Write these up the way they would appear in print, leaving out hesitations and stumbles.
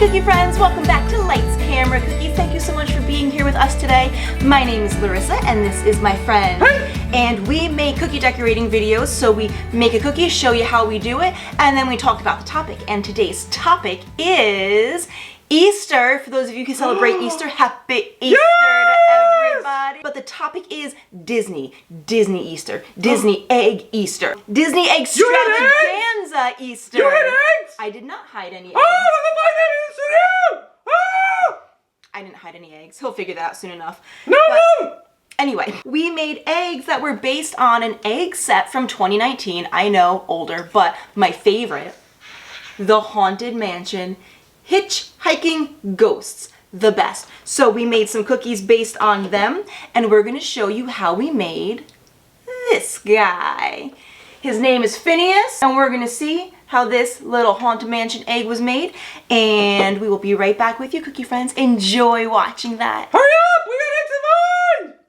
Cookie friends, welcome back to Lights, Camera, Cookies. Thank you so much for being here with us today. My name is Larissa and this is my friend. And we make cookie decorating videos, so we make a cookie, show you how we do it, and then we talk about the topic. And today's topic is Easter. For those of you who celebrate Easter, happy Easter to everybody. But the topic is Disney Easter, Disney Egg Easter, Disney Eggstravaganza Easter. You had eggs? I did not hide any eggs. I didn't hide any eggs. He'll figure that out soon enough. No! Anyway, we made eggs that were based on an egg set from 2019. I know, older, but my favorite, the Haunted Mansion Hitchhiking Ghosts, the best. So we made some cookies based on them, and we're gonna show you how we made this guy. His name is Phineas, and we're gonna see how this little Haunted Mansion egg was made, and we will be right back with you, cookie friends. Enjoy watching that. Hurry up! We got eggs in mine!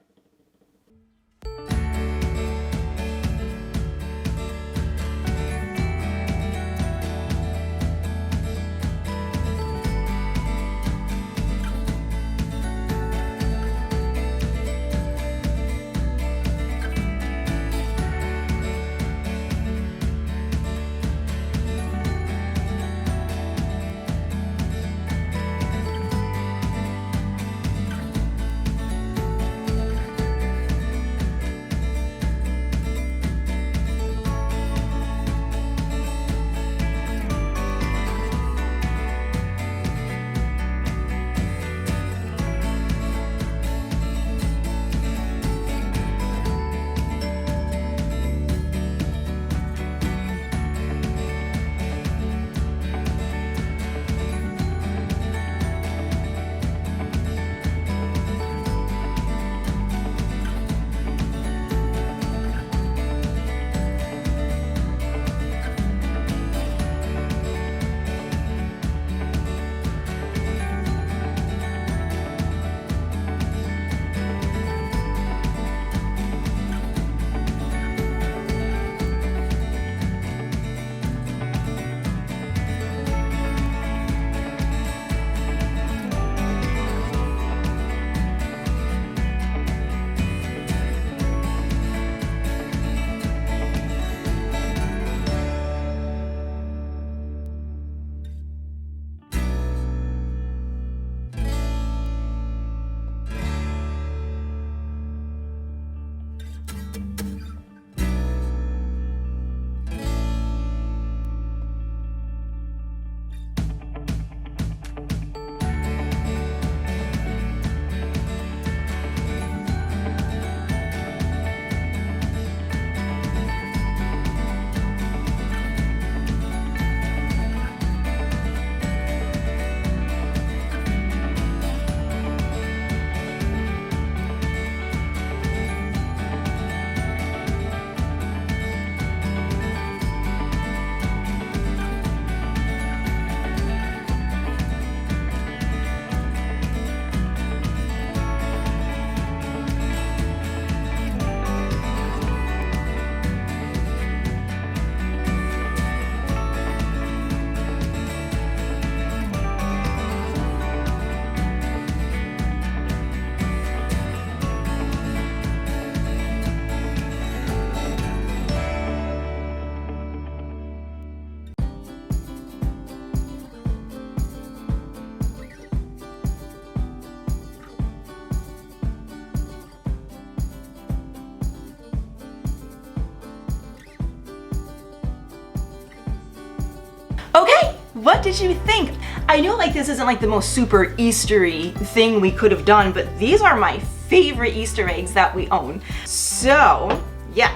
Okay, what did you think? I know like this isn't like the most super Eastery thing we could have done, but these are my favorite Easter eggs that we own. So, yeah.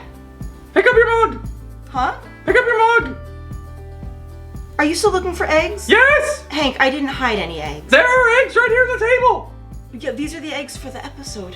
Pick up your mug! Huh? Pick up your mug! Are you still looking for eggs? Yes! Hank, I didn't hide any eggs. There are eggs right here on the table! Yeah, these are the eggs for the episode.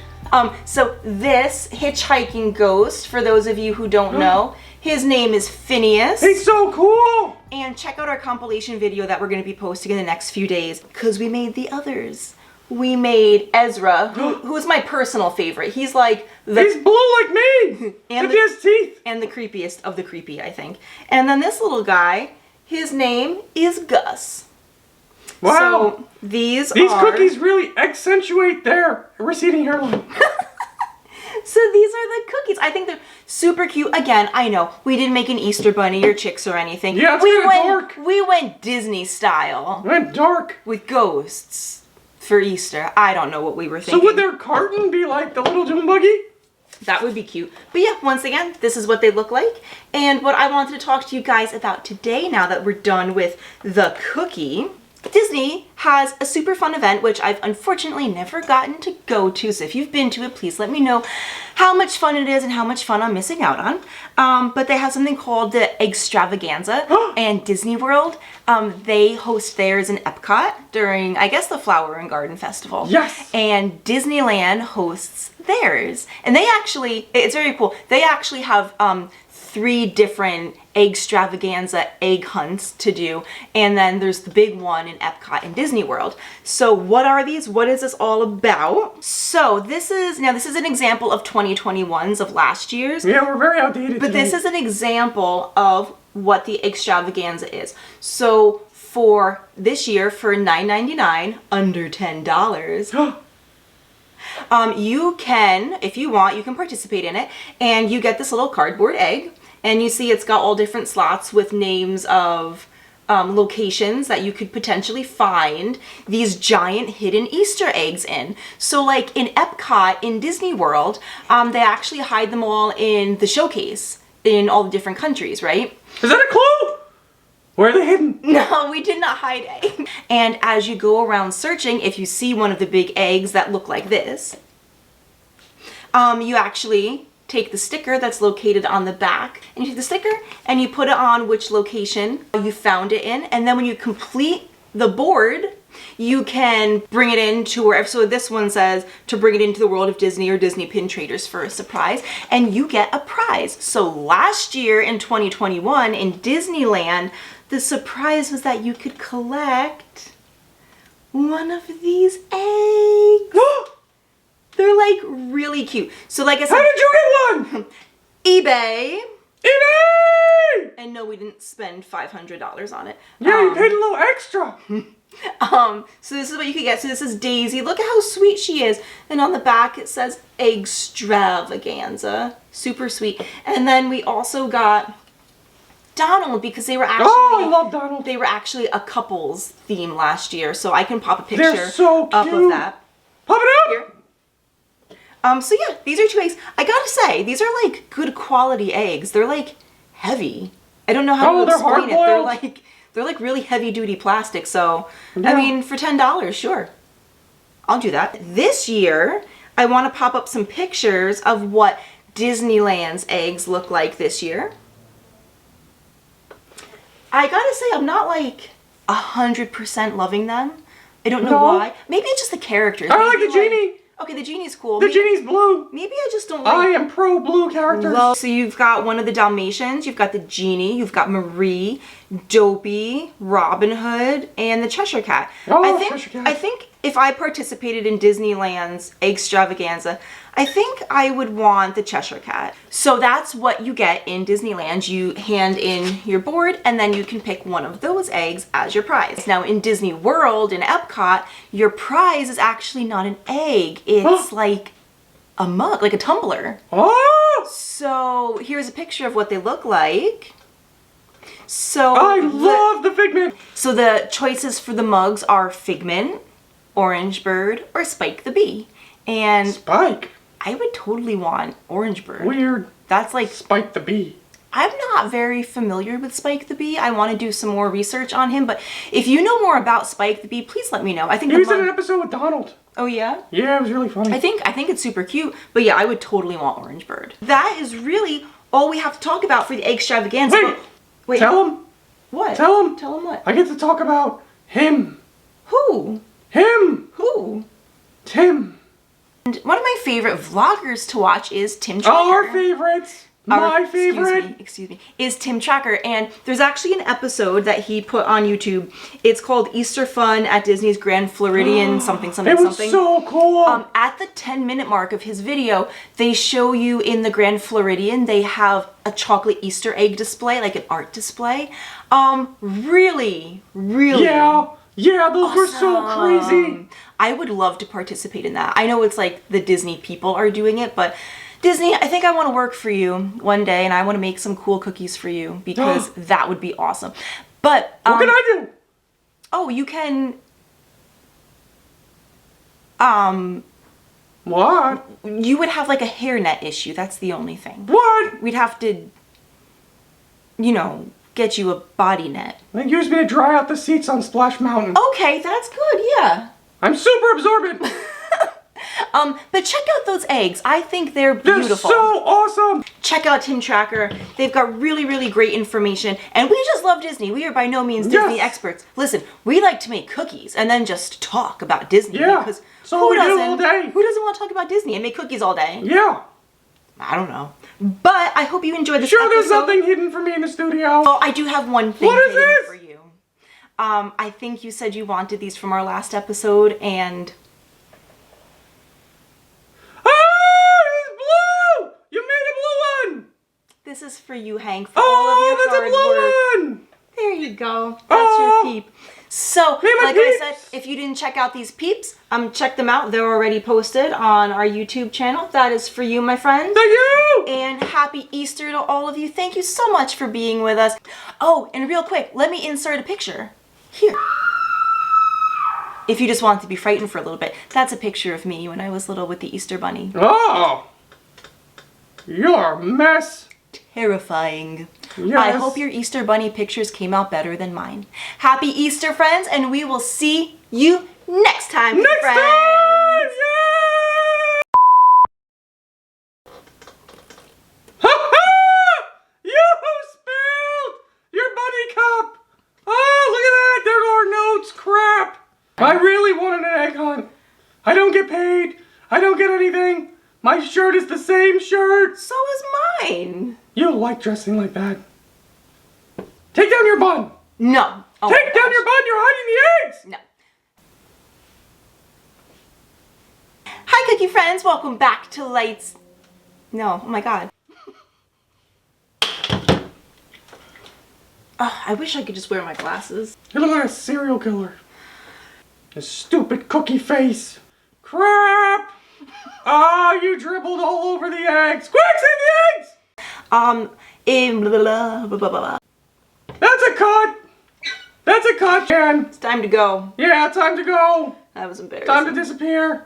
So this hitchhiking ghost, for those of you who don't know, his name is Phineas. He's so cool! And check out our compilation video that we're going to be posting in the next few days, because we made the others. We made Ezra, who is my personal favorite. He's like he's blue like me! And he has teeth! And the creepiest of the creepy, I think. And then this little guy, his name is Gus. Wow. So these cookies really accentuate their receding hairline. So these are the cookies. I think they're super cute. Again, I know we didn't make an Easter bunny or chicks or anything. Yeah, it's kinda dark. We went Disney style. It went dark. With ghosts for Easter. I don't know what we were thinking. So would their carton be like the little Doom Buggy? That would be cute. But yeah, once again, this is what they look like. And what I wanted to talk to you guys about today, now that we're done with the cookie, Disney has a super fun event, which I've unfortunately never gotten to go to. So if you've been to it, please let me know how much fun it is and how much fun I'm missing out on. But they have something called the Eggstravaganza and Disney World. They host theirs in Epcot during, I guess, the Flower and Garden Festival. Yes! And Disneyland hosts theirs. And they actually, it's very cool. They actually have 3 different Eggstravaganza egg hunts to do, and then there's the big one in Epcot and Disney World. So what are these? What is this all about? So this is an example of 2021's of last year's. Yeah, we're very outdated But today. this is an example of what the Eggstravaganza is. So for this year, for $9.99, under $10, you can, if you want, you can participate in it, and you get this little cardboard egg. And you see it's got all different slots with names of locations that you could potentially find these giant hidden Easter eggs in. So like in Epcot, in Disney World, they actually hide them all in the showcase in all the different countries, right? Is that a clue? Where are they hidden? No, we did not hide eggs. And as you go around searching, if you see one of the big eggs that look like this, you actually take the sticker that's located on the back, and you take the sticker and you put it on which location you found it in, and then when you complete the board, you can bring it into wherever. So this one says to bring it into the world of Disney or Disney Pin Traders for a surprise, and you get a prize. So last year in 2021 in Disneyland, the surprise was that you could collect one of these eggs. They're like really cute. So like I said, how did you get one? eBay. eBay! And no, we didn't spend $500 on it. Yeah, you paid a little extra. So this is what you could get. So this is Daisy. Look at how sweet she is. And on the back it says Eggstravaganza. Super sweet. And then we also got Donald, because they were actually, I love Donald. They were actually a couples theme last year. So I can pop a picture They're so up cute. of that. Pop it up! Here. So yeah, these are 2 eggs. I gotta say, these are like good quality eggs. They're like heavy. I don't know how to explain it. They're like really heavy duty plastic. So, yeah. I mean, for $10, sure. I'll do that. This year, I want to pop up some pictures of what Disneyland's eggs look like this year. I gotta say, I'm not like 100% loving them. I don't know why. Maybe it's just the characters. I like the genie. Okay, the genie's cool. The genie's blue. Maybe I just don't like... I am pro blue characters. So you've got one of the Dalmatians, you've got the genie, you've got Marie, Dopey, Robin Hood, and the Cheshire Cat. Oh, Cheshire Cat. I think if I participated in Disneyland's Eggstravaganza, I think I would want the Cheshire Cat. So that's what you get in Disneyland. You hand in your board, and then you can pick one of those eggs as your prize. Now in Disney World, in Epcot, your prize is actually not an egg. It's like a mug, like a tumbler. Oh! So here's a picture of what they look like. So I love the Figment. So the choices for the mugs are Figment, Orange Bird, or Spike the Bee. And Spike. I would totally want Orange Bird. Weird. That's like... Spike the Bee. I'm not very familiar with Spike the Bee. I want to do some more research on him, but if you know more about Spike the Bee, please let me know. I think he was in an episode with Donald. Oh yeah? Yeah, it was really funny. I think it's super cute, but yeah, I would totally want Orange Bird. That is really all we have to talk about for the Eggstravaganza. Wait. Tell him. What? Tell him. Tell him what? I get to talk about him. Who? Him. Who? Tim. And one of my favorite vloggers to watch is Tim Tracker. Our favorites. My favorite. Excuse me, is Tim Tracker. And there's actually an episode that he put on YouTube. It's called Easter Fun at Disney's Grand Floridian something. It was so cool. At the 10-minute mark of his video, they show you in the Grand Floridian, they have a chocolate Easter egg display, like an art display. Really, really, yeah. Yeah, those were so crazy. I would love to participate in that. I know it's like the Disney people are doing it, but Disney, I think I want to work for you one day, and I want to make some cool cookies for you because that would be awesome. But what can I do? Oh, you can. What? You would have like a hairnet issue. That's the only thing. What? We'd have to, get you a body net. They used me to dry out the seats on Splash Mountain. Okay, that's good. Yeah. I'm super absorbent. But check out those eggs. I think they're beautiful. They're so awesome. Check out Tim Tracker. They've got really, really great information. And we just love Disney. We are by no means Disney experts. Listen, we like to make cookies and then just talk about Disney. Yeah. Because So we do all day. Who doesn't want to talk about Disney and make cookies all day? Yeah. I don't know. But I hope you enjoyed this Sure, episode. there's nothing hidden for me in the studio. Oh, I do have one thing What is hidden this? for you. I think you said you wanted these from our last episode, and... This is for you, Hank, for all of your hard work. One. There you go. That's your peep. So, like I said, if you didn't check out these peeps, check them out. They're already posted on our YouTube channel. That is for you, my friend. Thank you. And happy Easter to all of you. Thank you so much for being with us. Oh, and real quick, let me insert a picture. Here. If you just want to be frightened for a little bit, that's a picture of me when I was little with the Easter Bunny. Oh. You're a mess. Terrifying. Yes. I hope your Easter Bunny pictures came out better than mine. Happy Easter, friends, and we will see you next time, Next friends. time! Yeah! Ha-ha! You spilled your bunny cup! Oh, look at that! There are notes! Crap! I really wanted an egg hunt. I don't get paid. I don't get anything. My shirt is the same shirt. So is mine. You don't like dressing like that. Take down your bun. No. Oh Take down your bun. You're hiding the eggs. No. Hi, cookie friends. Welcome back to Lights. No. Oh my God. I wish I could just wear my glasses. You look like a serial killer. A stupid cookie face. Crap. Ah, you dribbled all over the eggs. Quick, save the eggs. Blah, blah, blah, blah. That's a cut. That's a cut, Jen. It's time to go. Yeah, time to go. That was embarrassing. Time to disappear.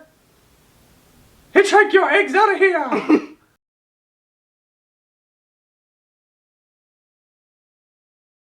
Hitchhike your eggs out of here.